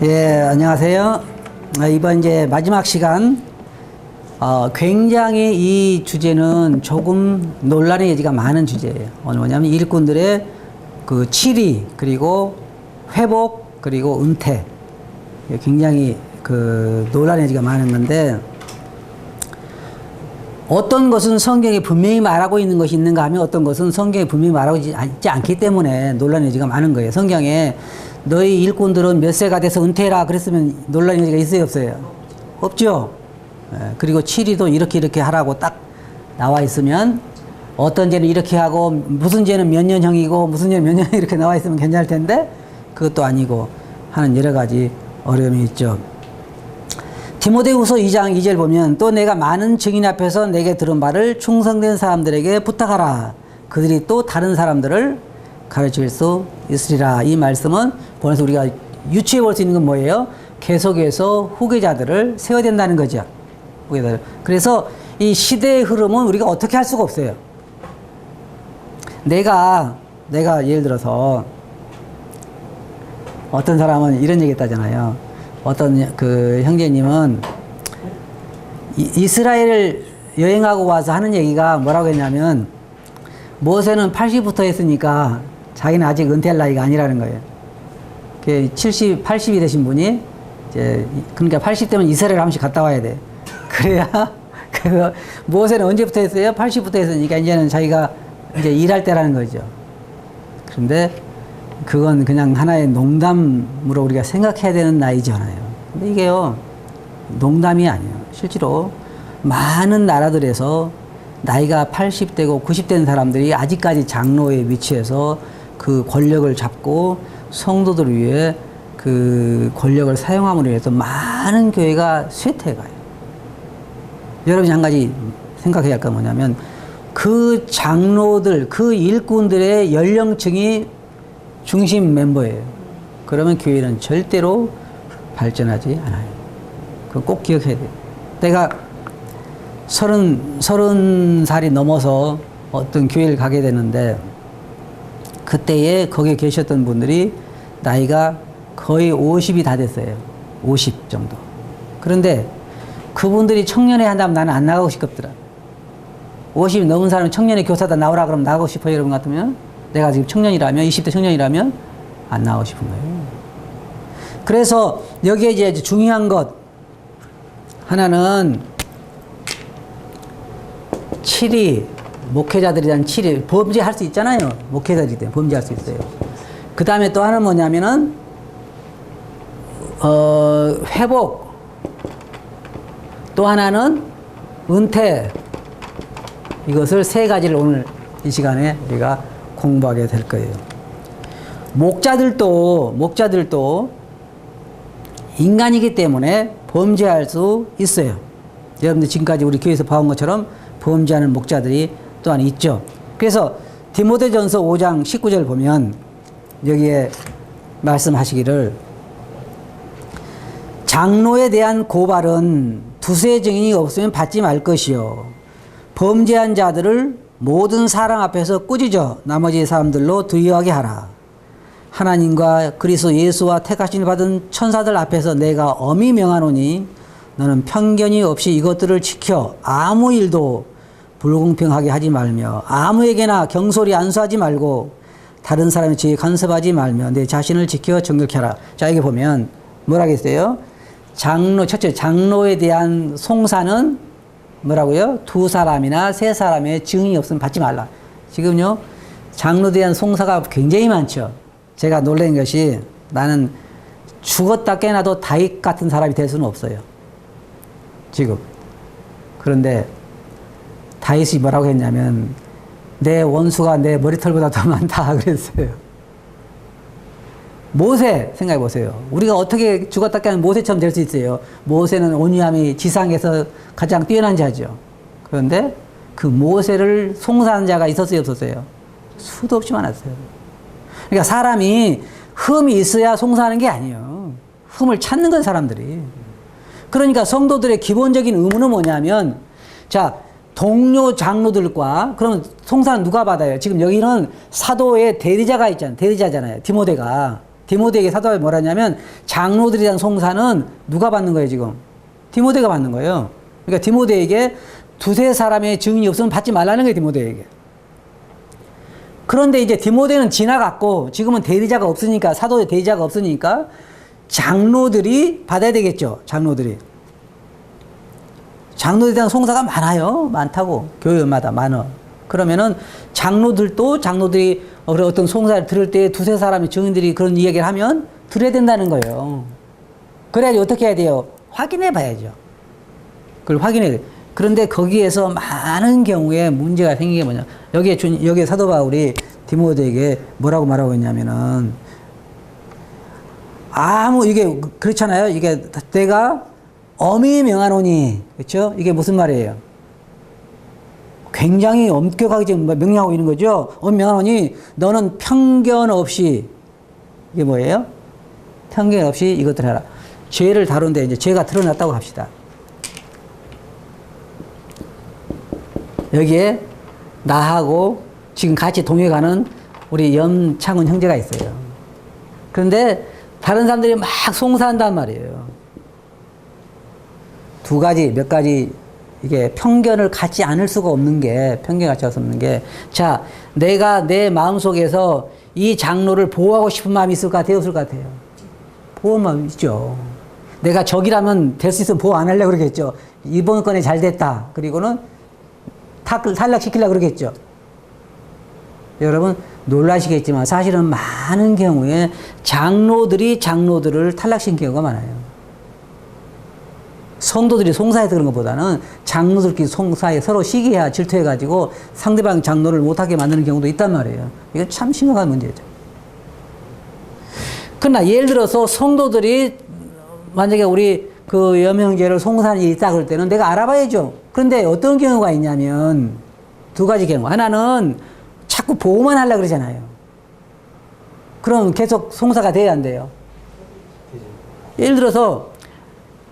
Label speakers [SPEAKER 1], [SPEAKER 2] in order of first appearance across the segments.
[SPEAKER 1] 예, 안녕하세요. 이번 이제 마지막 시간, 굉장히 이 주제는 조금 논란의 여지가 많은 주제예요. 오늘 뭐냐면 일꾼들의 그 치리, 그리고 회복, 그리고 은퇴. 굉장히 그 논란의 여지가 많은 건데, 어떤 것은 성경에 분명히 말하고 있는 것이 있는가 하면 어떤 것은 성경에 분명히 말하고 있지 않기 때문에 논란의 여지가 많은 거예요. 성경에 너희 일꾼들은 몇 세가 돼서 은퇴해라 그랬으면 논란의 여지가 있어요, 없어요? 없죠. 그리고 치리도 이렇게 하라고 딱 나와 있으면 어떤 죄는 이렇게 하고 무슨 죄는 몇 년형이고 무슨 죄는 몇 년형 이렇게 나와 있으면 괜찮을 텐데 그것도 아니고 하는 여러 가지 어려움이 있죠. 디모데후서 2장 2절 보면 또 내가 많은 증인 앞에서 내게 들은 말을 충성된 사람들에게 부탁하라. 그들이 또 다른 사람들을 가르칠 수 있으리라. 이 말씀은 보면서 우리가 유추해 볼 수 있는 건 뭐예요? 계속해서 후계자들을 세워야 된다는 거죠. 후계자들. 그래서 이 시대의 흐름은 우리가 어떻게 할 수가 없어요. 내가 예를 들어서 어떤 사람은 이런 얘기 했다잖아요. 어떤 그 형제님은 이스라엘을 여행하고 와서 하는 얘기가 뭐라고 했냐면 모세는 80부터 했으니까 자기는 아직 은퇴할 나이가 아니라는 거예요. 70, 80이 되신 분이 이제 그러니까 80대면 이스라엘 한 번씩 갔다 와야 돼. 그래야 그 모세는 언제부터 했어요? 80부터 했으니까 이제는 자기가 이제 일할 때라는 거죠. 그런데 그건 그냥 하나의 농담으로 우리가 생각해야 되는 나이잖아요. 근데 이게요, 농담이 아니에요. 실제로 많은 나라들에서 나이가 80대고 90대인 사람들이 아직까지 장로의 위치에서 그 권력을 잡고 성도들을 위해 그 권력을 사용함으로 해서 많은 교회가 쇠퇴해가요. 여러분이 한 가지 생각해야 할 건 뭐냐면 그 장로들, 그 일꾼들의 연령층이 중심 멤버예요. 그러면 교회는 절대로 발전하지 않아요. 그거 꼭 기억해야 돼요. 내가 30살이 넘어서 어떤 교회를 가게 되는데 그때에 거기에 계셨던 분들이 나이가 거의 50이 다 됐어요. 50 정도. 그런데 그분들이 청년회 한다면 나는 안 나가고 싶더라. 50 넘은 사람이 청년회 교사다 나오라 그러면 나가고 싶어요, 여러분 같으면? 내가 지금 청년이라면, 20대 청년이라면 안 나가고 싶은 거예요. 그래서 여기에 이제 중요한 것 하나는 치리, 목회자들에 대한 치리, 범죄할 수 있잖아요. 목회자들이 때문에 범죄할 수 있어요. 그 다음에 또 하나는 뭐냐면은 회복, 또 하나는 은퇴. 이것을 세 가지를 오늘 이 시간에 우리가 공부하게 될 거예요. 목자들도 인간이기 때문에 범죄할 수 있어요. 여러분들 지금까지 우리 교회에서 봐온 것처럼 범죄하는 목자들이 또한 있죠. 그래서 디모데전서 5장 19절 보면 여기에 말씀하시기를 장로에 대한 고발은 두세 증인이 없으면 받지 말 것이요 범죄한 자들을 모든 사람 앞에서 꾸짖어 나머지 사람들로 두려워하게 하라. 하나님과 그리스도 예수와 택하심을 받은 천사들 앞에서 내가 엄히 명하노니 너는 편견이 없이 이것들을 지켜 아무 일도 불공평하게 하지 말며 아무에게나 경솔히 안수하지 말고 다른 사람의 죄에 간섭하지 말며 내 자신을 지켜 정결케 하라. 자, 여기 보면 뭐라겠어요? 첫째, 장로에 대한 송사는 뭐라고요? 2사람이나 3사람의 증인이 없으면 받지 말라. 지금요, 장로에 대한 송사가 굉장히 많죠. 제가 놀란 것이 나는 죽었다 깨나도 다윗 같은 사람이 될 수는 없어요. 지금. 그런데 다윗이 뭐라고 했냐면 내 원수가 내 머리털보다 더 많다 그랬어요. 모세 생각해 보세요. 우리가 어떻게 죽었다 깨면 모세처럼 될 수 있어요. 모세는 온유함이 지상에서 가장 뛰어난 자죠. 그런데 그 모세를 송사한 자가 있었어요, 없었어요? 수도 없이 많았어요. 그러니까 사람이 흠이 있어야 송사하는 게 아니에요. 흠을 찾는 건 사람들이. 그러니까 성도들의 기본적인 의무는 뭐냐면, 자, 동료 장로들과, 그러면 송사는 누가 받아요? 지금 여기는 사도의 대리자가 있잖아요. 대리자잖아요. 디모데가 디모데에게 사도 바울이 뭐라 하냐면 장로들에 대한 송사는 누가 받는 거예요 지금? 디모데가 받는 거예요. 그러니까 디모데에게 두세 사람의 증인이 없으면 받지 말라는 거예요 디모데에게. 그런데 이제 디모데는 지나갔고 지금은 대리자가 없으니까 사도의 대리자가 없으니까 장로들이 받아야 되겠죠. 장로들에 대한 송사가 많아요. 많다고. 교회마다 많아. 그러면은 장로들이 어떤 송사를 들을 때 두세 사람의 증인들이 그런 이야기를 하면 들어야 된다는 거예요. 그래야지 어떻게 해야 돼요? 확인해 봐야죠. 그걸 확인해야 돼요. 그런데 거기에서 많은 경우에 문제가 생긴 게 뭐냐. 여기에 사도 바울이 디모데에게 뭐라고 말하고 있냐면은 이게 그렇잖아요. 이게 내가 엄히 명하노니. 그렇죠? 이게 무슨 말이에요? 굉장히 엄격하게 지금 명령하고 있는 거죠. 엄히 명하노니 너는 편견 없이 이게 뭐예요? 편견 없이 이것들 해라. 죄를 다룬데 이제 죄가 드러났다고 합시다. 여기에 나하고 지금 같이 동행하는 우리 염창훈 형제가 있어요. 그런데 다른 사람들이 막 송사한단 말이에요. 몇 가지 이게 편견을 갖지 않을 수가 없는 게 편견을 갖지 않을 수 없는 게 자, 내가 내 마음속에서 이 장로를 보호하고 싶은 마음이 있을 것 같아요? 없을 것 같아요? 보호하는 마음이 있죠. 내가 적이라면 될 수 있으면 보호 안 하려고 그러겠죠. 이번 건에 잘 됐다. 그리고는 탈락시키려고 그러겠죠. 여러분 놀라시겠지만 사실은 많은 경우에 장로들을 탈락시킨 경우가 많아요. 성도들이 송사해 그런 것보다는 장로들끼리 송사에 서로 시기해 질투해가지고 상대방 장로를 못하게 만드는 경우도 있단 말이에요. 이거 참 심각한 문제죠. 그러나 예를 들어서 성도들이 만약에 우리 그 여명제를 송사하는 일이 있다 그럴 때는 내가 알아봐야죠. 그런데 어떤 경우가 있냐면 두 가지 경우. 하나는 자꾸 보호만 하려고 그러잖아요. 그럼 계속 송사가 돼야 안 돼요. 예를 들어서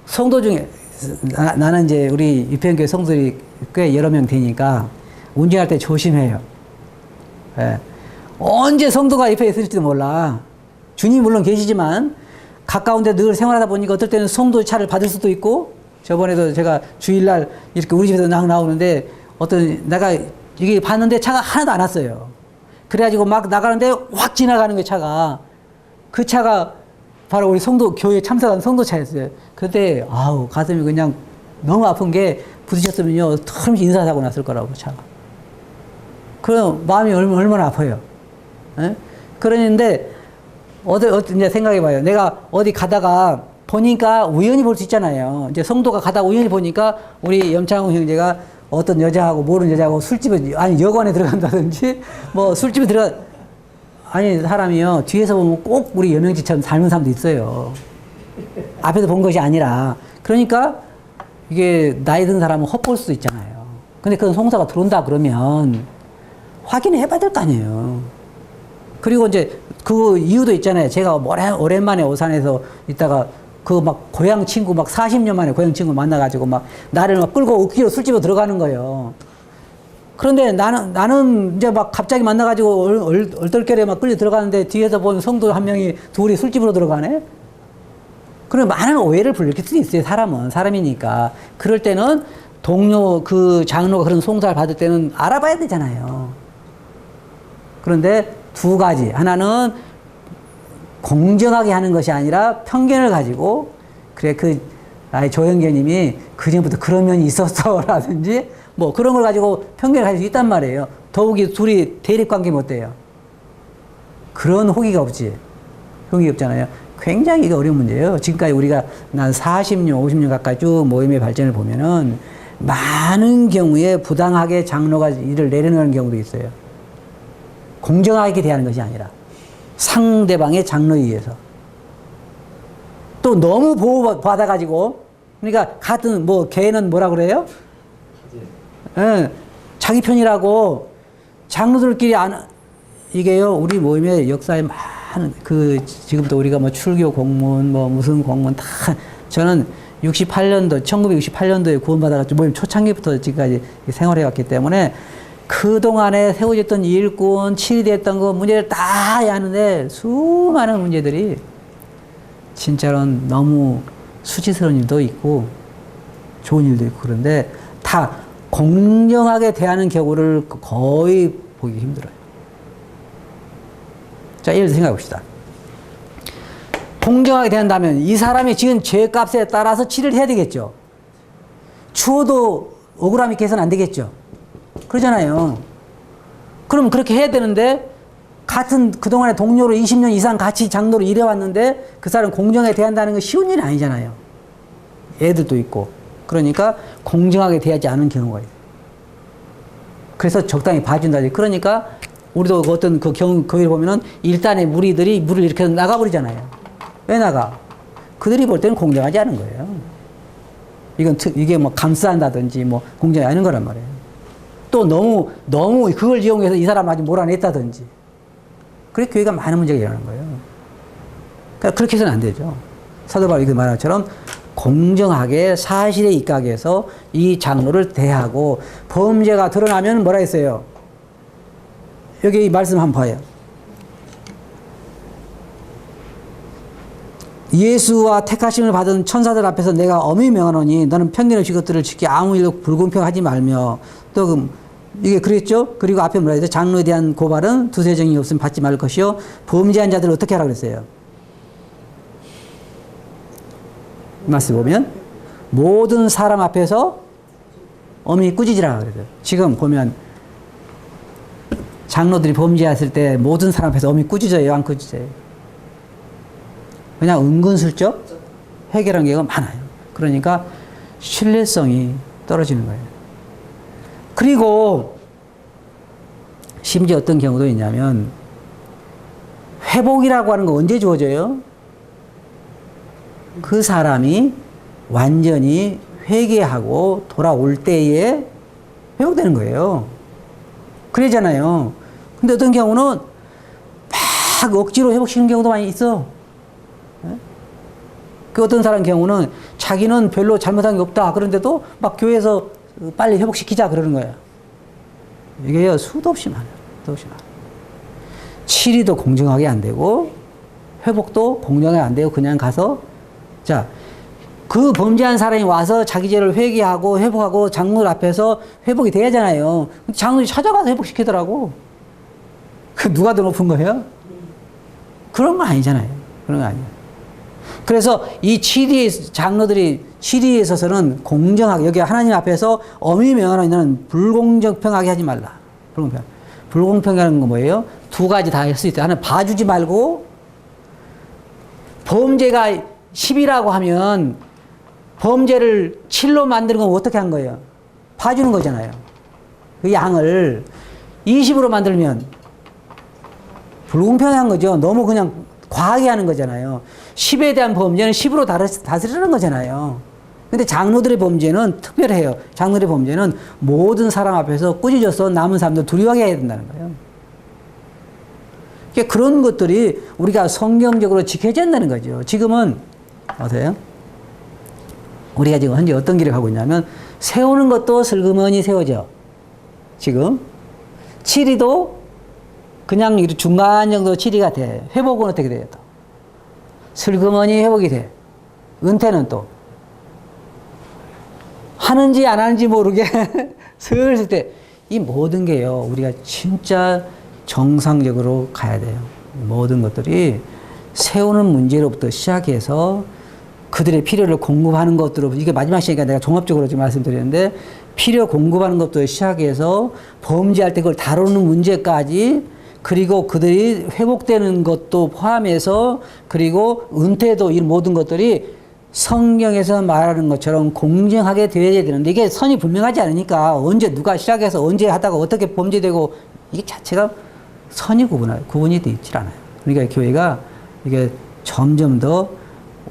[SPEAKER 1] 성도 중에 나는 이제 우리 입현교회 성도들이 꽤 여러 명 되니까 운전할 때 조심해요. 예. 언제 성도가 옆에 있을지도 몰라. 주님 물론 계시지만 가까운데 늘 생활하다 보니까 어떨 때는 성도 차를 받을 수도 있고 저번에도 제가 주일날 이렇게 우리 집에서 나오는데 내가 이게 봤는데 차가 하나도 안 왔어요. 그래가지고 막 나가는데 확 지나가는 게 차가. 그 차가 바로 우리 교회에 참석한 성도 차였어요. 그때, 가슴이 그냥 너무 아픈 게 부딪혔으면요, 털없이 인사하고 났을 거라고, 차가. 그럼 마음이 얼마나 아파요. 에? 그러는데, 이제 생각해봐요. 내가 어디 가다가 보니까 우연히 볼 수 있잖아요. 이제 성도가 가다가 우연히 보니까 우리 염창훈 형제가 어떤 여자하고 모르는 여자하고 술집에, 여관에 들어간다든지, 술집에 사람이요, 뒤에서 보면 꼭 우리 여명지처럼 닮은 사람도 있어요. 앞에서 본 것이 아니라. 그러니까, 이게 나이 든 사람은 헛볼 수도 있잖아요. 근데 그건 송사가 들어온다 그러면, 확인해 봐야 될 거 아니에요. 그리고 이제, 그 이유도 있잖아요. 제가 오랜만에 오산에서 있다가, 고향 친구, 40년 만에 고향 친구 만나가지고, 나를 끌고 억지로 술집에 들어가는 거예요. 그런데 나는 이제 갑자기 만나가지고 얼떨결에 끌려 들어가는데 뒤에서 본 성도 한 명이 둘이 술집으로 들어가네? 그럼 많은 오해를 불러일으킬 수도 있어요. 사람이니까. 그럴 때는 그 장로가 그런 송사를 받을 때는 알아봐야 되잖아요. 그런데 두 가지. 하나는 공정하게 하는 것이 아니라 편견을 가지고, 그래, 조영계님이 그전부터 그런 면이 있었어. 라든지, 그런 걸 가지고 편견을 가질 수 있단 말이에요. 더욱이 둘이 대립관계면 어때요? 그런 호기가 없잖아요. 굉장히 이게 어려운 문제예요. 지금까지 우리가 난 40년, 50년 가까이 쭉 모임의 발전을 보면은 많은 경우에 부당하게 장로가 일을 내려놓는 경우도 있어요. 공정하게 대하는 것이 아니라 상대방의 장로에 의해서. 또 너무 보호받아가지고, 그러니까 같은, 걔는 뭐라 그래요? 자기 편이라고 장로들끼리 이게요, 우리 모임의 역사에 많은, 지금부터 우리가 출교 공문, 무슨 공문 저는 1968년도에 구원받아가지고 모임 초창기부터 지금까지 생활해 왔기 때문에 그동안에 세워졌던 일꾼, 치리됐던 거 문제를 다 해야 하는데 수많은 문제들이 진짜로는 너무 수치스러운 일도 있고 좋은 일도 있고 그런데 다 공정하게 대하는 경우를 거의 보기 힘들어요. 자, 예를 들어 생각해 봅시다. 공정하게 대한다면 이 사람이 지은 죄값에 따라서 치료를 해야 되겠죠. 추워도 억울함이 개선 안 되겠죠. 그러잖아요. 그럼 그렇게 해야 되는데 같은 그동안의 동료로 20년 이상 같이 장로로 일해왔는데 그 사람 공정하게 대한다는 건 쉬운 일이 아니잖아요. 애들도 있고. 그러니까 공정하게 대하지 않은 경우가 있어요. 그래서 적당히 봐준다지. 그러니까 우리도 어떤 그 경우, 거기를 보면은 일단의 무리들이 물을 이렇게 나가버리잖아요. 왜 나가? 그들이 볼 때는 공정하지 않은 거예요. 이게 뭐 감싸한다든지 뭐 공정이 아닌 거란 말이에요. 또 너무 그걸 이용해서 이 사람 아주 몰아냈다든지. 그래 교회가 많은 문제가 일어나는 거예요. 그러니까 그렇게 해서는 안 되죠. 사도 바울이 그 말한 것처럼 공정하게 사실에 입각해서 이 장로를 대하고 범죄가 드러나면 뭐라 했어요? 여기 이 말씀 한번 봐요. 예수와 택하심을 받은 천사들 앞에서 내가 엄히 명하노니 너는 편견 없이 그것들을 지키 아무 일도 불공평하지 말며 또 이게 그랬죠? 그리고 앞에 뭐라 했어요? 장로에 대한 고발은 두세 정이 없으면 받지 말 것이요 범죄한 자들을 어떻게 하라고 그랬어요? 이 말씀 보면 모든 사람 앞에서 엄히 꾸짖으라 그래요. 지금 보면 장로들이 범죄했을 때 모든 사람 앞에서 엄히 꾸짖어요? 안 꾸짖어요? 그냥 은근슬쩍 해결한 경우가 많아요. 그러니까 신뢰성이 떨어지는 거예요. 그리고 심지어 어떤 경우도 있냐면 회복이라고 하는 거 언제 주어져요? 그 사람이 완전히 회개하고 돌아올 때에 회복되는 거예요. 그러잖아요. 근데 어떤 경우는 막 억지로 회복시키는 경우도 많이 있어. 그 어떤 사람 경우는 자기는 별로 잘못한 게 없다. 그런데도 막 교회에서 빨리 회복시키자 그러는 거예요. 이게 수도 없이 많아요. 수도 없이 많아요. 치리도 공정하게 안 되고 회복도 공정하게 안 되고 그냥 가서 자, 그 범죄한 사람이 와서 자기 죄를 회개하고 회복하고 장로들 앞에서 회복이 돼야잖아요. 장로들이 찾아가서 회복시키더라고. 그 누가 더 높은 거예요? 그런 건 아니잖아요. 그런 거 아니에요. 그래서 이 치리의 장로들이 치리에 있어서는 공정하게 여기 하나님 앞에서 엄히 명하노니 너는 불공정하게 하지 말라. 불공평하는 건 뭐예요? 두 가지 다 할 수 있어요. 하나는 봐주지 말고 범죄가 10이라고 하면 범죄를 7로 만드는 건 어떻게 한 거예요? 봐주는 거잖아요. 그 양을 20으로 만들면 불공평한 거죠. 너무 그냥 과하게 하는 거잖아요. 10에 대한 범죄는 10으로 다스리는 거잖아요. 근데 장로들의 범죄는 특별해요. 장로들의 범죄는 모든 사람 앞에서 꾸짖어서 남은 사람들 두려워하게 해야 된다는 거예요. 그러니까 그런 것들이 우리가 성경적으로 지켜져야 한다는 거죠. 지금은 어때요? 우리가 지금 현재 어떤 길을 가고 있냐면 세우는 것도 슬그머니 세워져. 지금 치리도 그냥 중간 정도 치리가 돼. 회복은 어떻게 돼요? 또? 슬그머니 회복이 돼. 은퇴는 또 하는지 안 하는지 모르게 슬슬 때 이 모든 게요. 우리가 진짜 정상적으로 가야 돼요. 모든 것들이 세우는 문제로부터 시작해서 그들의 필요를 공급하는 것들로 이게 마지막 시간이니까 내가 종합적으로 지금 말씀드리는데 필요 공급하는 것부터 시작해서 범죄할 때 그걸 다루는 문제까지 그리고 그들이 회복되는 것도 포함해서 그리고 은퇴도 이 모든 것들이 성경에서 말하는 것처럼 공정하게 되어야 되는데 이게 선이 분명하지 않으니까 언제 누가 시작해서 언제 하다가 어떻게 범죄되고 이게 자체가 선이 구분이 되어 있질 않아요. 그러니까 교회가 이게 점점 더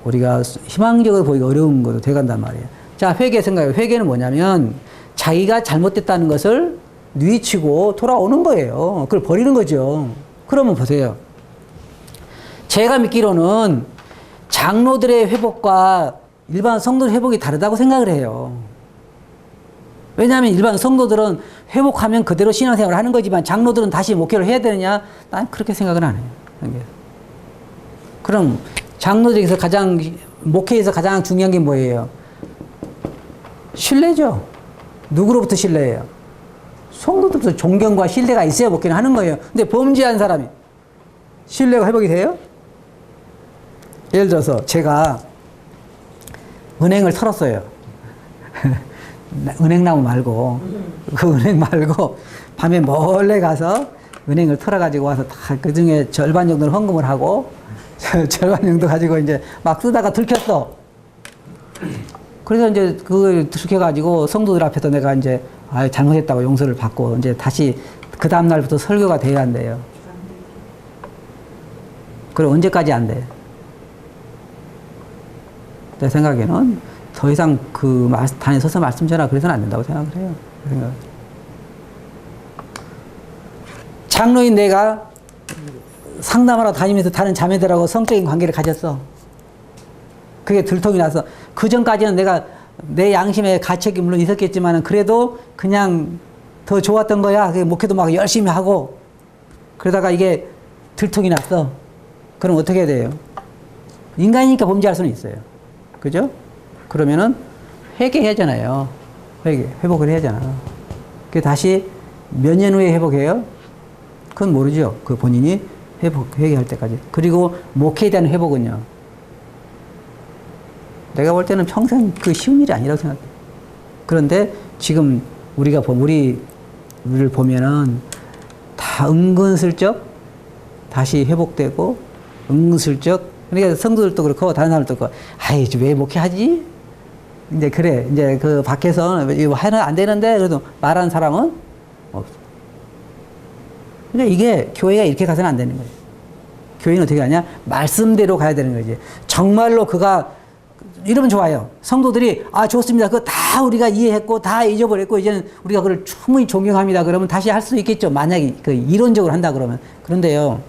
[SPEAKER 1] 우리가 희망적으로 보기가 어려운 것도 돼간단 말이에요. 자, 회개 생각해요. 회개는 뭐냐면 자기가 잘못됐다는 것을 뉘치고 돌아오는 거예요. 그걸 버리는 거죠. 그러면 보세요. 제가 믿기로는 장로들의 회복과 일반 성도의 회복이 다르다고 생각을 해요. 왜냐하면 일반 성도들은 회복하면 그대로 신앙생활을 하는 거지만 장로들은 다시 목회를 해야 되느냐? 난 그렇게 생각은 안 해요. 그럼 장로들에서 목회에서 가장 중요한 게 뭐예요? 신뢰죠. 누구로부터 신뢰해요? 성도들부터 존경과 신뢰가 있어야 목회를 하는 거예요. 근데 범죄한 사람이 신뢰가 회복이 돼요? 예를 들어서 제가 은행을 털었어요. 은행나무 말고 그 은행 말고 밤에 몰래 가서 은행을 털어가지고 와서 다 그 중에 절반 정도는 헌금을 하고 절반 정도 가지고 이제 막 쓰다가 들켰어. 그래서 이제 그걸 들켜가지고 성도들 앞에서 내가 이제 잘못했다고 용서를 받고 이제 다시 그 다음날부터 설교가 돼야 한대요. 그럼 언제까지 안 돼? 내 생각에는 더 이상 그 단에 서서 말씀 전하 그래서는 안 된다고 생각을 해요. 장로인 내가 상담하러 다니면서 다른 자매들하고 성적인 관계를 가졌어. 그게 들통이 나서 그 전까지는 내가 내 양심의 가책이 물론 있었겠지만 그래도 그냥 더 좋았던 거야. 목회도 막 열심히 하고 그러다가 이게 들통이 났어. 그럼 어떻게 해야 돼요? 인간이니까 범죄할 수는 있어요. 그죠? 그러면은 회개해야잖아요. 회복을 해야잖아. 그 다시 몇 년 후에 회복해요? 그건 모르죠. 그 본인이 회개할 때까지. 그리고 목회에 대한 회복은요. 내가 볼 때는 평생 그 쉬운 일이 아니라고 생각해. 그런데 지금 우리를 보면은 다 은근슬쩍 다시 회복되고 은근슬쩍 그러니까 성도들도 그렇고 다른 사람들도 그렇고 아이 왜 목회하지? 이제 그래 이제 그 밖에서 이거 하면 안 되는데 그래도 말하는 사람은 없어. 그러니까 이게 교회가 이렇게 가서는 안 되는 거예요. 교회는 어떻게 하냐? 말씀대로 가야 되는 거지. 정말로 그가 이러면 좋아요. 성도들이 좋습니다. 그거 다 우리가 이해했고 다 잊어버렸고 이제는 우리가 그걸 충분히 존경합니다. 그러면 다시 할 수 있겠죠. 만약에 그 이론적으로 한다 그러면. 그런데요.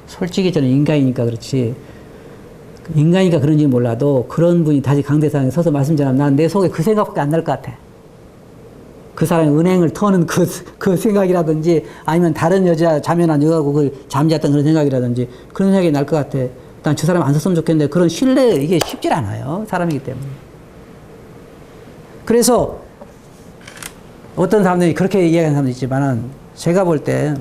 [SPEAKER 1] 솔직히 저는 인간이니까 그렇지. 인간이니까 그런지 몰라도 그런 분이 다시 강대상에 서서 말씀 전하면 난 내 속에 그 생각밖에 안 날 것 같아. 그 사람이 은행을 터는 그 생각이라든지 아니면 다른 여자 자면한 여자하고 그 잠잤던 그런 생각이라든지 그런 생각이 날 것 같아. 난 저 사람 안 썼으면 좋겠는데 그런 신뢰 이게 쉽질 않아요. 사람이기 때문에. 그래서 어떤 사람들이 그렇게 이야기하는 사람도 있지만은 제가 볼 때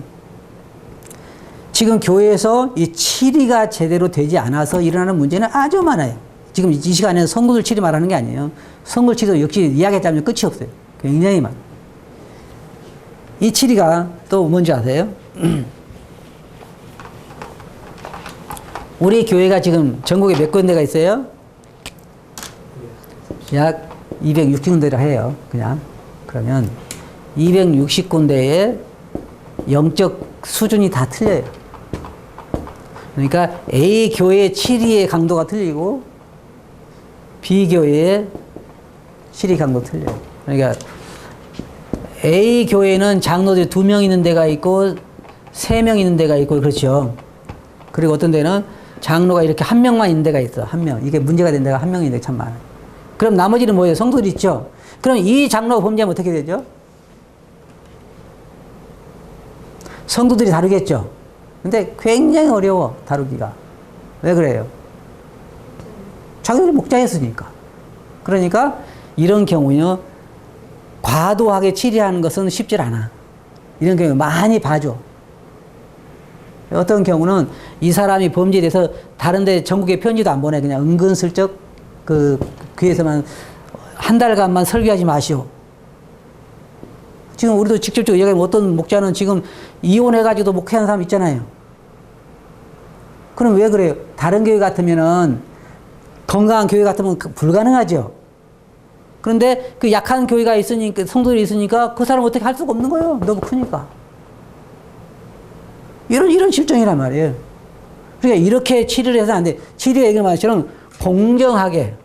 [SPEAKER 1] 지금 교회에서 이 치리가 제대로 되지 않아서 일어나는 문제는 아주 많아요. 지금 이 시간에는 성도들 치리 말하는 게 아니에요. 성도들 치리도 역시 이야기하자면 끝이 없어요. 굉장히 많아요. 이 치리가 또 뭔지 아세요? 우리 교회가 지금 전국에 몇 군데가 있어요? 약 260군데라 해요. 그냥. 그러면 260군데의 영적 수준이 다 틀려요. 그러니까 A 교회의 치리의 강도가 틀리고 B 교회의 치리 강도 틀려요. 그러니까 A 교회는 장로들이 2명 있는 데가 있고 3명 있는 데가 있고 그렇죠. 그리고 어떤 데는 장로가 이렇게 1명만 있는 데가 있어. 1명. 이게 문제가 된 데가 1명인 데가 참 많아요. 그럼 나머지는 뭐예요? 성도들이 있죠. 그럼 이 장로가 범죄하면 어떻게 되죠? 성도들이 다루겠죠. 근데 굉장히 어려워 다루기가. 왜 그래요? 자기들이 목자였으니까. 그러니까 이런 경우는 과도하게 치리하는 것은 쉽지 않아. 이런 경우 많이 봐줘. 어떤 경우는 이 사람이 범죄에 대해서 다른데 전국에 편지도 안 보내. 그냥 은근슬쩍 그 교회에서만 한 달간만 설교하지 마시오. 지금 우리도 직접적으로 얘기하면 어떤 목자는 지금 이혼해가지고도 목회하는 사람 있잖아요. 그럼 왜 그래요? 다른 교회 같으면은 건강한 교회 같으면 불가능하죠. 그런데 그 약한 교회가 있으니까 성도들이 있으니까 그 사람 어떻게 할 수가 없는 거예요. 너무 크니까. 이런 실정이란 말이에요. 그러니까 이렇게 치료를 해서 안 돼. 치료 얘기를 말처럼 공정하게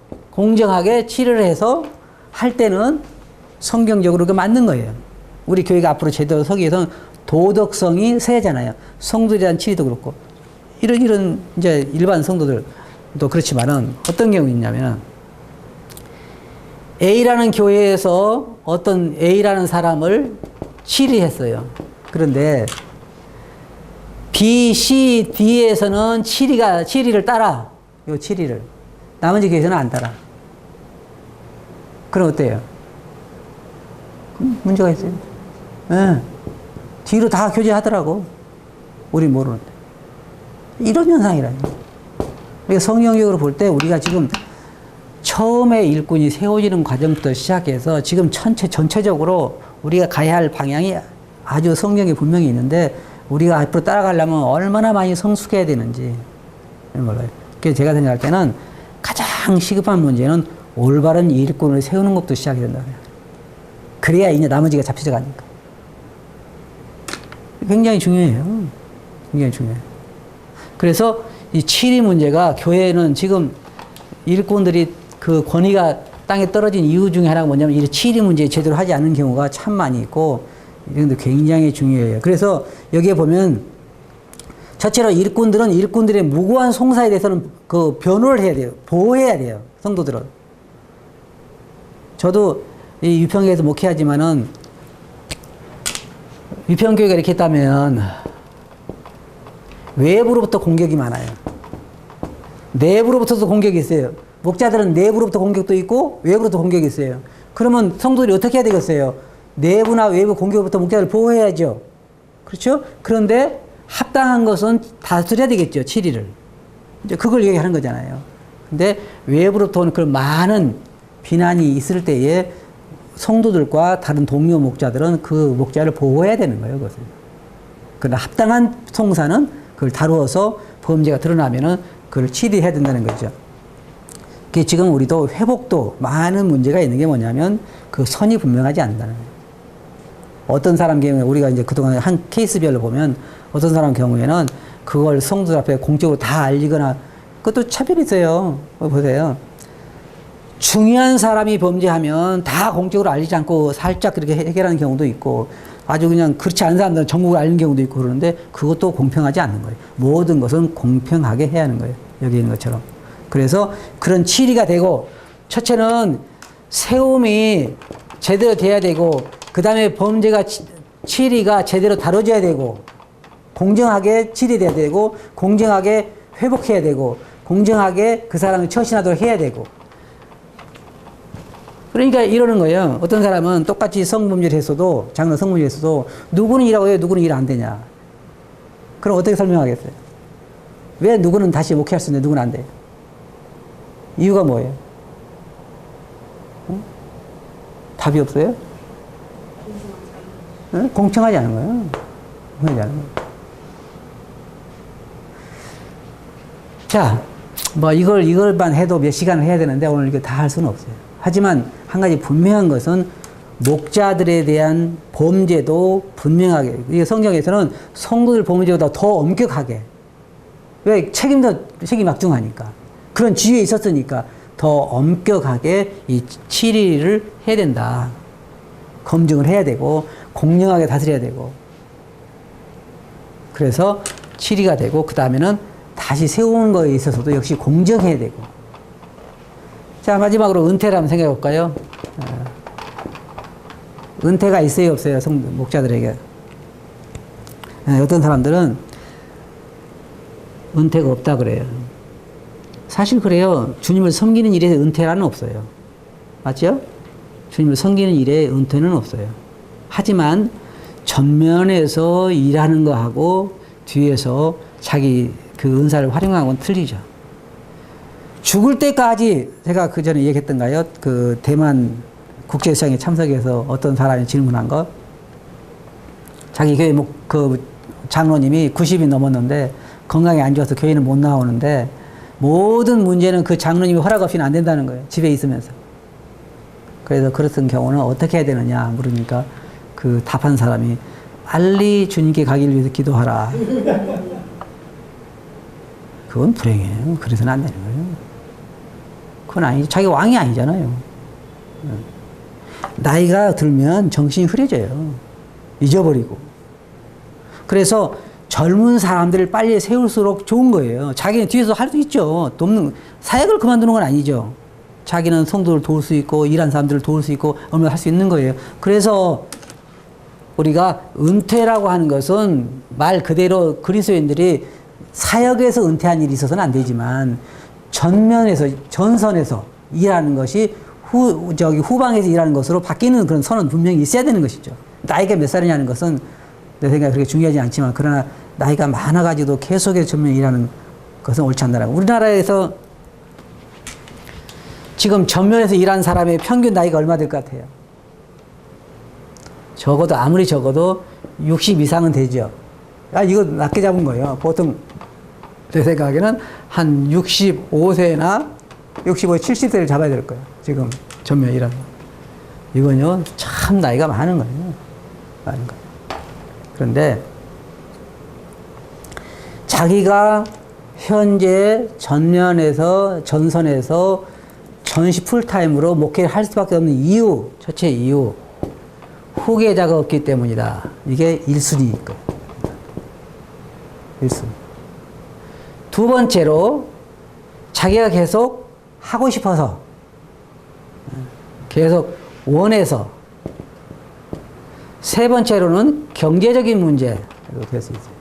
[SPEAKER 1] 치료를 해서 할 때는 성경적으로 그 맞는 거예요. 우리 교회가 앞으로 제대로 서기 위해서는 도덕성이 세잖아요. 성도들에 대한 치료도 그렇고. 이런 이제 일반 성도들도 그렇지만은 어떤 경우 있냐면 A라는 교회에서 어떤 A라는 사람을 치리했어요. 그런데 B, C, D에서는 치리를 따라. 요 치리를. 나머지 교회에서는 안 따라. 그럼 어때요? 문제가 있어요. 네. 뒤로 다 교제하더라고. 우리 모르는데. 이런 현상이라니. 그러니까 성경적으로 볼 때 우리가 지금 처음에 일꾼이 세워지는 과정부터 시작해서 지금 전체적으로 우리가 가야 할 방향이 아주 성경에 분명히 있는데 우리가 앞으로 따라가려면 얼마나 많이 성숙해야 되는지 이런 걸로. 그래서 제가 생각할 때는 가장 시급한 문제는 올바른 일꾼을 세우는 것부터 시작이 된다. 그래야 이제 나머지가 잡혀져 가니까. 굉장히 중요해요. 굉장히 중요해요. 그래서 이 치리 문제가 교회는 지금 일꾼들이 그 권위가 땅에 떨어진 이유 중에 하나가 뭐냐면 이 치리 문제 제대로 하지 않는 경우가 참 많이 있고 이런 게 굉장히 중요해요. 그래서 여기에 보면 첫째로 일꾼들은 일꾼들의 무고한 송사에 대해서는 그 변호를 해야 돼요. 보호해야 돼요. 성도들은. 저도 이 유평교회에서 목회하지만은 유평교회가 이렇게 했다면 외부로부터 공격이 많아요. 내부로부터도 공격이 있어요. 목자들은 내부로부터 공격도 있고 외부로부터 공격이 있어요. 그러면 성도들이 어떻게 해야 되겠어요? 내부나 외부 공격부터 목자를 보호해야죠. 그렇죠? 그런데 합당한 것은 다스려야 되겠죠. 치리를. 이제 그걸 얘기하는 거잖아요. 근데 외부로부터 오는 그런 많은 비난이 있을 때에 성도들과 다른 동료 목자들은 그 목자를 보호해야 되는 거예요. 그것을. 그러나 합당한 송사는 그걸 다루어서 범죄가 드러나면은 그걸 치리해야 된다는 거죠. 그게 지금 우리도 회복도 많은 문제가 있는 게 뭐냐면 그 선이 분명하지 않는다는 거예요. 어떤 사람 경우에 우리가 이제 그동안 한 케이스별로 보면 어떤 사람 경우에는 그걸 성도들 앞에 공적으로 다 알리거나 그것도 차별이 있어요. 보세요. 중요한 사람이 범죄하면 다 공적으로 알리지 않고 살짝 그렇게 해결하는 경우도 있고 아주 그냥 그렇지 않은 사람들은 전국을 알리는 경우도 있고 그러는데 그것도 공평하지 않는 거예요. 모든 것은 공평하게 해야 하는 거예요. 여기 있는 것처럼. 그래서 그런 치리가 되고 첫째는 세움이 제대로 돼야 되고 그 다음에 범죄가 치리가 제대로 다뤄져야 되고 공정하게 치리돼야 되고 공정하게 회복해야 되고 공정하게 그 사람을 처신하도록 해야 되고 그러니까 이러는 거예요. 어떤 사람은 똑같이 성범죄를 했어도 장로 성범죄를 했어도 누구는 일하고 왜 누구는 일 안 되냐. 그럼 어떻게 설명하겠어요? 왜 누구는 다시 목회할 수 있는데 누구는 안 돼요? 이유가 뭐예요? 응? 답이 없어요? 응? 공평하지 않은 거예요. 공평하지 않은 거예요. 자, 뭐 이걸만 해도 몇 시간을 해야 되는데 오늘 이거 다 할 수는 없어요. 하지만 한 가지 분명한 것은 목자들에 대한 범죄도 분명하게, 이 성경에서는 성도들 범죄보다 더 엄격하게. 왜? 책임이 막중하니까. 그런 지위에 있었으니까 더 엄격하게 이 치리를 해야 된다. 검증을 해야 되고, 공정하게 다스려야 되고. 그래서 치리가 되고, 그 다음에는 다시 세우는 거에 있어서도 역시 공정해야 되고. 자, 마지막으로 은퇴를 한번 생각해 볼까요? 은퇴가 있어요, 없어요? 목자들에게. 어떤 사람들은 은퇴가 없다 그래요. 사실 그래요. 주님을 섬기는 일에 은퇴라는 없어요. 맞죠? 주님을 섬기는 일에 은퇴는 없어요. 하지만 전면에서 일하는 거하고 뒤에서 자기 그 은사를 활용하는 건 틀리죠. 죽을 때까지 제가 그 전에 얘기했던가요? 그 대만 국제시장에 참석해서 어떤 사람이 질문한 거. 자기 교회 그 장로님이 90이 넘었는데 건강이 안 좋아서 교회는 못 나오는데 모든 문제는 그 장로님이 허락 없이는 안 된다는 거예요. 집에 있으면서. 그래서 그랬던 경우는 어떻게 해야 되느냐 물으니까 그 답한 사람이 빨리 주님께 가기를 위해서 기도하라. 그건 불행해요. 그래서는 안 되는 거예요. 그건 아니지. 자기가 왕이 아니잖아요. 나이가 들면 정신이 흐려져요. 잊어버리고. 그래서 젊은 사람들을 빨리 세울수록 좋은 거예요. 자기는 뒤에서 할 수 있죠. 돕는, 사역을 그만두는 건 아니죠. 자기는 성도를 도울 수 있고 일한 사람들을 도울 수 있고 얼마나 할 수 있는 거예요. 그래서 우리가 은퇴라고 하는 것은 말 그대로 그리스도인들이 사역에서 은퇴한 일이 있어서는 안 되지만 전면에서 전선에서 일하는 것이 후방에서 일하는 것으로 바뀌는 그런 선은 분명히 있어야 되는 것이죠. 나이가 몇 살이냐는 것은 내 생각에 그렇게 중요하지 않지만 그러나 나이가 많아가지고 계속해서 전면에 일하는 것은 옳지 않다라고. 우리나라에서 지금 전면에서 일하는 사람의 평균 나이가 얼마 될 것 같아요? 적어도 아무리 적어도 60 이상은 되죠. 이거 낮게 잡은 거예요. 보통 제 생각에는 한 65세나 65, 70세를 잡아야 될 거예요. 지금 전면 일하는 거. 이건요, 참 나이가 많은 거예요. 많은 거. 그런데 자기가 현재 전면에서 전선에서 전시 풀타임으로 목회를 할 수밖에 없는 이유, 첫째 이유, 후계자가 없기 때문이다. 이게 1순위일 거예요. 1순위. 두 번째로 자기가 계속 하고 싶어서 계속 원해서 세 번째로는 경제적인 문제 될 수 있어요.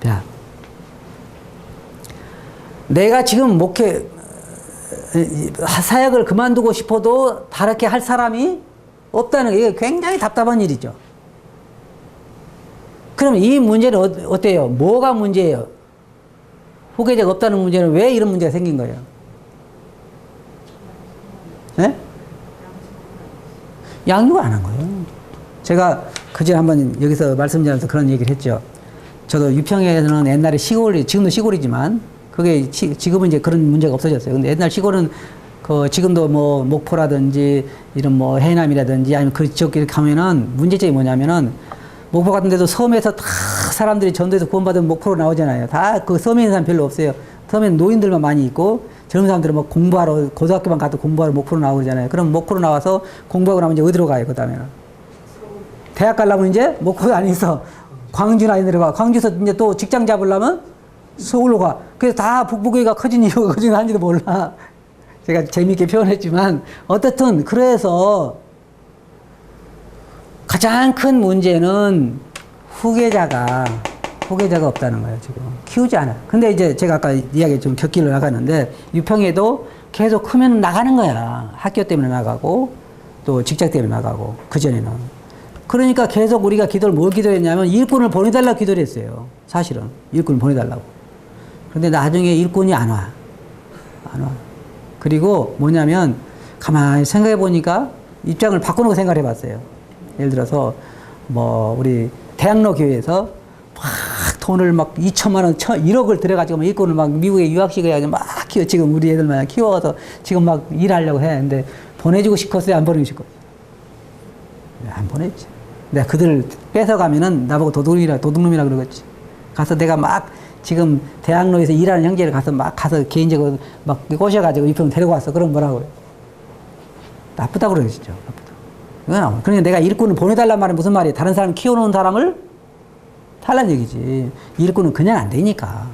[SPEAKER 1] 자, 내가 지금 목회 사역을 그만두고 싶어도 다르게 할 사람이 없다는 게 굉장히 답답한 일이죠. 그럼 이 문제는 어때요? 뭐가 문제예요? 후계자가 없다는 문제는 왜 이런 문제가 생긴 거예요? 네? 양육을 안 한 거예요. 제가 그전에 한번 여기서 말씀드리면서 그런 얘기를 했죠. 저도 유평에는 옛날에 시골이, 지금도 시골이지만 그게 지금은 이제 그런 문제가 없어졌어요. 근데 옛날 시골은 지금도 뭐 목포라든지 이런 뭐 해남이라든지 아니면 그쪽 이렇게 가면은 문제점이 뭐냐면은 목포 같은 데도 섬에서 다 사람들이 전도에서 구원받은 목포로 나오잖아요. 다 그 섬에 있는 사람 별로 없어요. 섬에는 노인들만 많이 있고 젊은 사람들은 뭐 공부하러 고등학교만 가도 공부하러 목포로 나오잖아요. 그럼 목포로 나와서 공부하고 나면 이제 어디로 가요? 그 다음에는 대학 가려면 이제 목포 아니서 광주나 이런 데로 가. 광주에서 이제 또 직장 잡으려면 서울로 가. 그래서 다 북부교회가 커진 이유가 그중에 한지도 몰라. 제가 재미있게 표현했지만 어떻든 그래서 가장 큰 문제는 후계자가 없다는 거예요. 지금 키우지 않아요. 근데 이제 제가 아까 이야기 좀 곁길로 나갔는데 유평에도 계속 크면 나가는 거야. 학교 때문에 나가고 또 직장 때문에 나가고 그전에는. 그러니까 계속 우리가 기도를 뭘 기도했냐면 일꾼을 보내달라고 기도를 했어요. 사실은 일꾼을 보내달라고. 그런데 나중에 일꾼이 안 와. 그리고 뭐냐면 가만히 생각해 보니까 입장을 바꾸는 거 생각해 봤어요. 예를 들어서 뭐 우리 대학로 교회에서 막 돈을 막 2천만 원, 1억을 들여가지고 막 일꾼을 막 미국에 유학시켜가지고 막 키워. 지금 우리 애들만 키워서 지금 막 일하려고 해. 근데 보내주고 싶었어요? 안 보내주고 싶었어요? 안 보냈지. 내가 그들을 뺏어가면은 나보고 도둑놈이라 그러겠지. 가서 내가 막 지금 대학로에서 일하는 형제를 가서 개인적으로 막 꼬셔가지고 이평 데리고 왔어. 그럼 뭐라고요? 나쁘다고 그러시죠. 나쁘다. 그러니까 내가 일꾼을 보내달란 말은 무슨 말이에요? 다른 사람 키워놓은 사람을 탈란 얘기지. 일꾼은 그냥 안 되니까.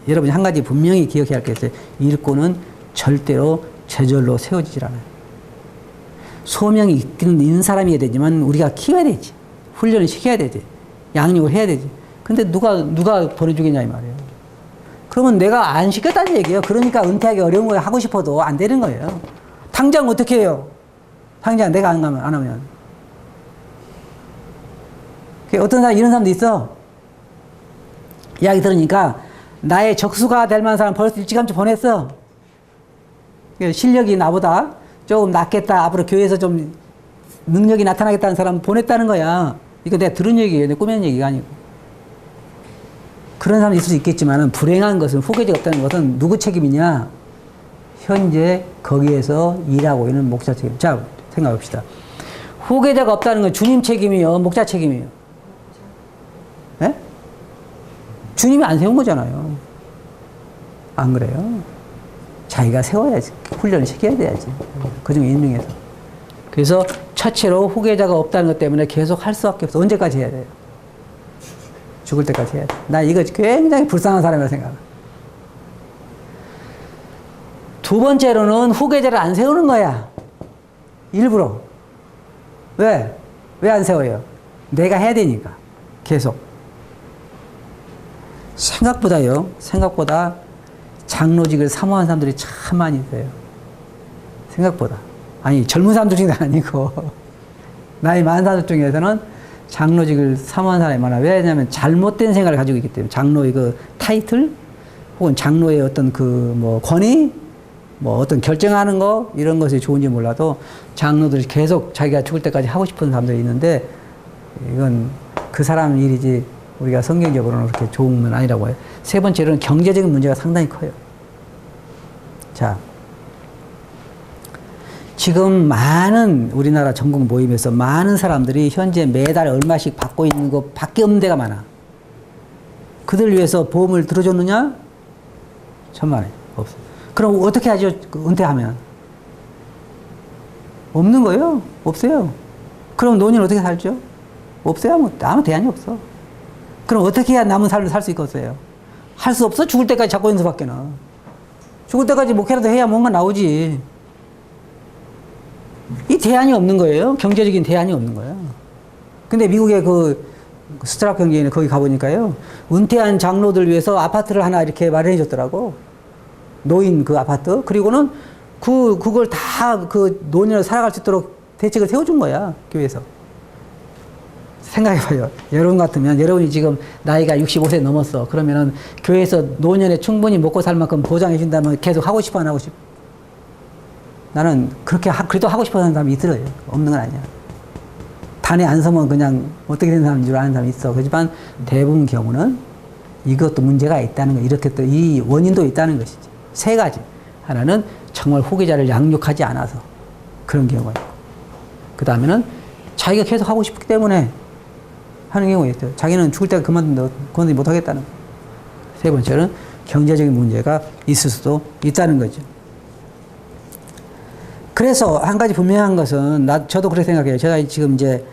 [SPEAKER 1] 여러분이 한 가지 분명히 기억해야 할 게 있어요. 일꾼은 절대로 제절로 세워지질 않아요. 소명이 있는 사람이어야 되지만 우리가 키워야 되지. 훈련을 시켜야 되지. 양육을 해야 되지. 근데 누가 보내주겠냐 이 말이에요. 그러면 내가 안 시켰다는 얘기예요. 그러니까 은퇴하기 어려운 거예요. 하고 싶어도 안 되는 거예요. 당장 어떻게 해요? 당장 내가 안 하면. 어떤 사람 이런 사람도 있어. 이야기 들으니까 나의 적수가 될 만한 사람 벌써 일찌감치 보냈어. 실력이 나보다 조금 낫겠다. 앞으로 교회에서 좀 능력이 나타나겠다는 사람 보냈다는 거야. 이거 내가 들은 얘기예요. 내 꾸며낸 얘기가 아니고. 그런 사람이 있을 수 있겠지만 불행한 것은 후계자가 없다는 것은 누구 책임이냐? 현재 거기에서 일하고 있는 목사 책임. 자, 생각해 봅시다. 후계자가 없다는 건 주님 책임이요? 목자 책임이요? 예? 주님이 안 세운 거잖아요. 안 그래요? 자기가 세워야지. 훈련을 시켜야 돼야지. 그중에 인중에서. 그래서 첫째로 후계자가 없다는 것 때문에 계속 할 수밖에 없어. 언제까지 해야 돼요? 죽을 때까지 해야 돼. 나 이거 굉장히 불쌍한 사람이라고 생각해. 두 번째로는 후계자를 안 세우는 거야. 일부러. 왜? 왜 안 세워요? 내가 해야 되니까. 계속. 생각보다 장로직을 사모하는 사람들이 참 많이 있어요. 생각보다. 아니, 젊은 사람들 중에 아니고, 나이 많은 사람들 중에서는 장로직을 사모하는 사람이 많아. 왜냐면 잘못된 생각을 가지고 있기 때문에. 장로의 그 타이틀, 혹은 장로의 어떤 권위, 어떤 결정하는 거, 이런 것이 좋은지 몰라도 장로들이 계속 자기가 죽을 때까지 하고 싶은 사람들이 있는데, 이건 그 사람 일이지, 우리가 성경적으로는 그렇게 좋은 건 아니라고 해요. 세 번째로는 경제적인 문제가 상당히 커요. 자, 지금 많은 우리나라 전국 모임에서 많은 사람들이 현재 매달 얼마씩 받고 있는 것 밖에 없는 데가 많아. 그들 위해서 보험을 들어줬느냐? 천만에 없어. 그럼 어떻게 하죠? 은퇴하면? 없는 거예요? 없어요. 그럼 노인은 어떻게 살죠? 없어요. 아무 대안이 없어. 그럼 어떻게 해야 남은 삶을 살 수 있겠어요? 할 수 없어? 죽을 때까지 잡고 있는 수밖에는. 죽을 때까지 목회라도 해야 뭔가 나오지. 이 대안이 없는 거예요. 경제적인 대안이 없는 거예요. 근데 미국의 스트락 경제인에 거기 가보니까요. 은퇴한 장로들 위해서 아파트를 하나 이렇게 마련해 줬더라고. 노인 그 아파트. 그리고는 그걸 다 노년을 살아갈 수 있도록 대책을 세워준 거야. 교회에서. 생각해봐요. 여러분 같으면, 여러분이 지금 나이가 65세 넘었어. 그러면은 교회에서 노년에 충분히 먹고 살 만큼 보장해준다면 계속 하고 싶어, 안 하고 싶어? 나는 그래도 하고 싶어 하는 사람이 있더래요. 없는 건 아니야. 단에 안 서면 그냥 어떻게 된 사람인 줄 아는 사람이 있어. 그렇지만 대부분 경우는 이것도 문제가 있다는 거, 이렇게 또 이 원인도 있다는 것이지. 세 가지. 하나는 정말 후계자를 양육하지 않아서 그런 경우가 있고. 그 다음에는 자기가 계속 하고 싶기 때문에 하는 경우가 있어요. 자기는 죽을 때가 그만둔 못 하겠다는 거. 세 번째는 경제적인 문제가 있을 수도 있다는 거죠. 그래서 한 가지 분명한 것은, 저도 그렇게 생각해요. 제가 지금 이제,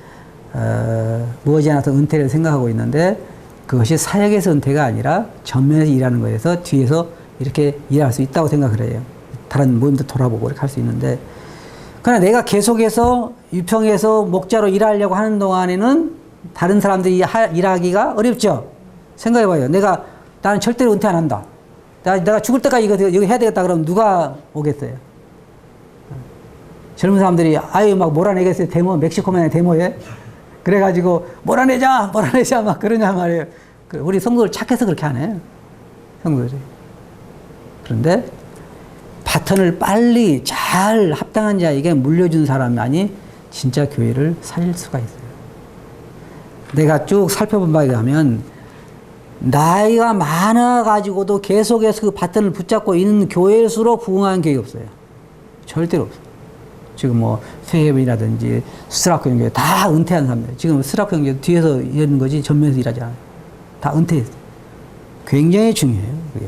[SPEAKER 1] 머지않아서 은퇴를 생각하고 있는데, 그것이 사역에서 은퇴가 아니라 전면에서 일하는 거에서 뒤에서 이렇게 일할 수 있다고 생각을 해요. 다른 모임도 돌아보고 이렇게 할 수 있는데, 그러나 내가 계속해서 유평에서 목자로 일하려고 하는 동안에는 다른 사람들이 일하기가 어렵죠. 생각해봐요. 나는 절대로 은퇴 안 한다. 내가 죽을 때까지 이거 해야 되겠다 그러면 누가 오겠어요? 젊은 사람들이 막 몰아내겠어요. 멕시코만의 데모에. 그래가지고 몰아내자 막 그러냐 말이에요. 우리 성도들 착해서 그렇게 하네. 성도들이. 그런데 바턴을 빨리 잘 합당한 자에게 물려준 사람만이 진짜 교회를 살릴 수가 있어요. 내가 쭉 살펴본 바에 의하면 나이가 많아가지고도 계속해서 그 바턴을 붙잡고 있는 교회일수록 부흥한 교회가 없어요. 절대로 없어요. 지금 세협이라든지 스트라크 경제 다 은퇴한 사람들. 지금 스트라크 경제 뒤에서 일하는 거지 전면에서 일하지 않아요. 다 은퇴했어요. 굉장히 중요해요. 그게.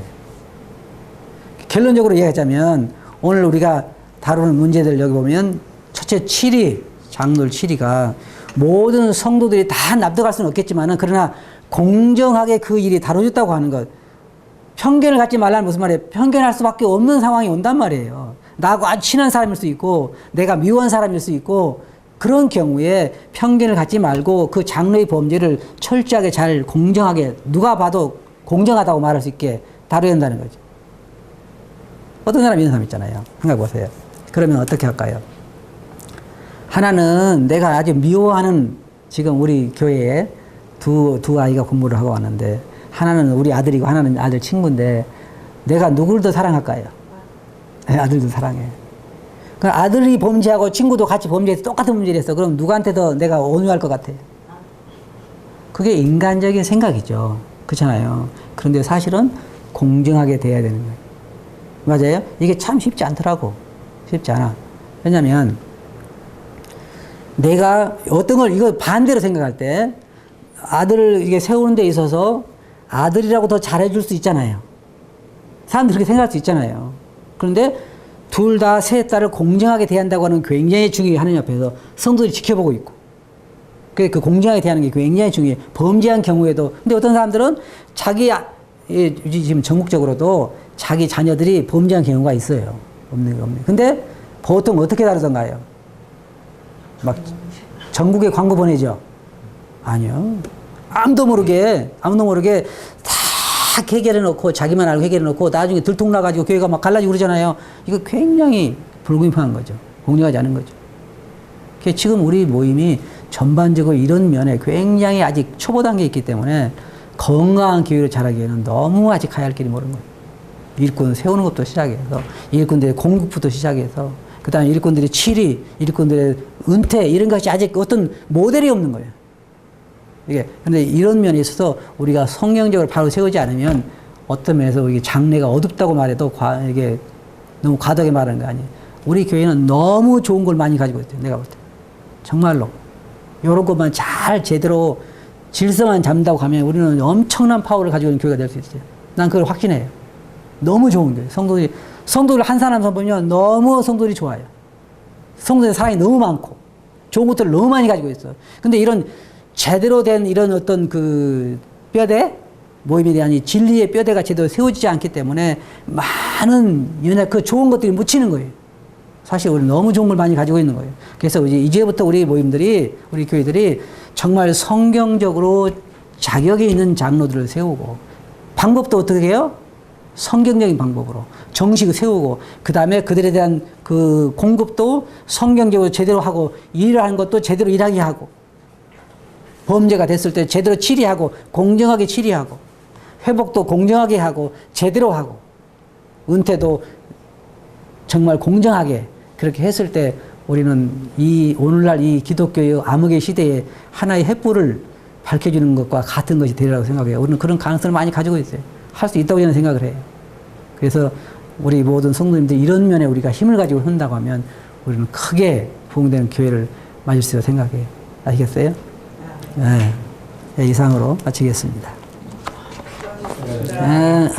[SPEAKER 1] 결론적으로 얘기하자면 오늘 우리가 다루는 문제들 여기 보면 첫째 7위, 장로들 7위가 모든 성도들이 다 납득할 수는 없겠지만은 그러나 공정하게 그 일이 다뤄졌다고 하는 것. 편견을 갖지 말라는 무슨 말이에요? 편견할 수밖에 없는 상황이 온단 말이에요. 나하고 아주 친한 사람일 수 있고 내가 미워한 사람일 수 있고 그런 경우에 편견을 갖지 말고 그 장로의 범죄를 철저하게 잘 공정하게 누가 봐도 공정하다고 말할 수 있게 다뤄야 된다는 거죠. 어떤 사람 이런 사람 있잖아요. 생각해 보세요. 그러면 어떻게 할까요? 하나는 내가 아주 미워하는 지금 우리 교회에 두 아이가 공부를 하고 왔는데 하나는 우리 아들이고 하나는 아들 친구인데 내가 누구를 더 사랑할까요? 네, 아들도 사랑해. 그럼 아들이 범죄하고 친구도 같이 범죄해서 똑같은 문제를 했어. 그럼 누구한테 더 내가 온유할 것 같아? 그게 인간적인 생각이죠. 그렇잖아요. 그런데 사실은 공정하게 돼야 되는 거예요. 맞아요? 이게 참 쉽지 않더라고. 쉽지 않아. 왜냐면 내가 어떤 걸 이거 반대로 생각할 때 아들을 이게 세우는 데 있어서 아들이라고 더 잘해줄 수 있잖아요. 사람들이 그렇게 생각할 수 있잖아요. 그런데 둘 다 셋 딸을 공정하게 대한다고 하는 굉장히 중요해. 하는 옆에서 성도들이 지켜보고 있고. 그 공정하게 대하는 게 굉장히 중요해. 범죄한 경우에도. 근데 어떤 사람들은 지금 전국적으로도 자기 자녀들이 범죄한 경우가 있어요. 없는 게 없네. 근데 보통 어떻게 다루던가요? 막 전국에 광고 보내죠? 아니요. 아무도 모르게 다 해결해 놓고, 자기만 알고 해결해 놓고, 나중에 들통나가지고 교회가 막 갈라지고 그러잖아요. 이거 굉장히 불공평한 거죠. 공정하지 않은 거죠. 지금 우리 모임이 전반적으로 이런 면에 굉장히 아직 초보 단계에 있기 때문에 건강한 교회를 자라기에는 너무 아직 가야 할 길이 멀은 거예요. 일꾼 세우는 것부터 시작해서, 일꾼들의 공급부터 시작해서, 그 다음에 일꾼들의 치리, 일꾼들의 은퇴, 이런 것이 아직 어떤 모델이 없는 거예요. 이게, 근데 이런 면에 있어서 우리가 성경적으로 바로 세우지 않으면 어떤 면에서 이게 장래가 어둡다고 말해도 이게 너무 과도하게 말하는 거 아니에요. 우리 교회는 너무 좋은 걸 많이 가지고 있대요. 내가 볼 때. 정말로. 요런 것만 잘 제대로 질서만 잡는다고 가면 우리는 엄청난 파워를 가지고 있는 교회가 될 수 있어요. 난 그걸 확신해요. 너무 좋은 교회. 성도들 한 사람 보면 너무 성도들이 좋아요. 성도들 사랑이 너무 많고, 좋은 것들을 너무 많이 가지고 있어요. 근데 이런 제대로 된 이런 어떤 그 뼈대, 모임에 대한 이 진리의 뼈대가 제대로 세워지지 않기 때문에 많은 그 좋은 것들이 묻히는 거예요. 사실 우리 너무 좋은 걸 많이 가지고 있는 거예요. 그래서 이제부터 우리 모임들이, 우리 교회들이 정말 성경적으로 자격이 있는 장로들을 세우고, 방법도 어떻게 해요? 성경적인 방법으로 정식을 세우고, 그 다음에 그들에 대한 그 공급도 성경적으로 제대로 하고, 일을 하는 것도 제대로 일하게 하고, 범죄가 됐을 때 제대로 치리하고, 공정하게 치리하고, 회복도 공정하게 하고, 제대로 하고, 은퇴도 정말 공정하게 그렇게 했을 때 우리는 오늘날 이 기독교의 암흑의 시대에 하나의 횃불을 밝혀주는 것과 같은 것이 되리라고 생각해요. 우리는 그런 가능성을 많이 가지고 있어요. 할 수 있다고 저는 생각을 해요. 그래서 우리 모든 성도님들 이런 면에 우리가 힘을 가지고 한다고 하면 우리는 크게 부흥되는 교회를 맞을 수 있다고 생각해요. 아시겠어요? 네. 네, 이상으로 마치겠습니다. 네.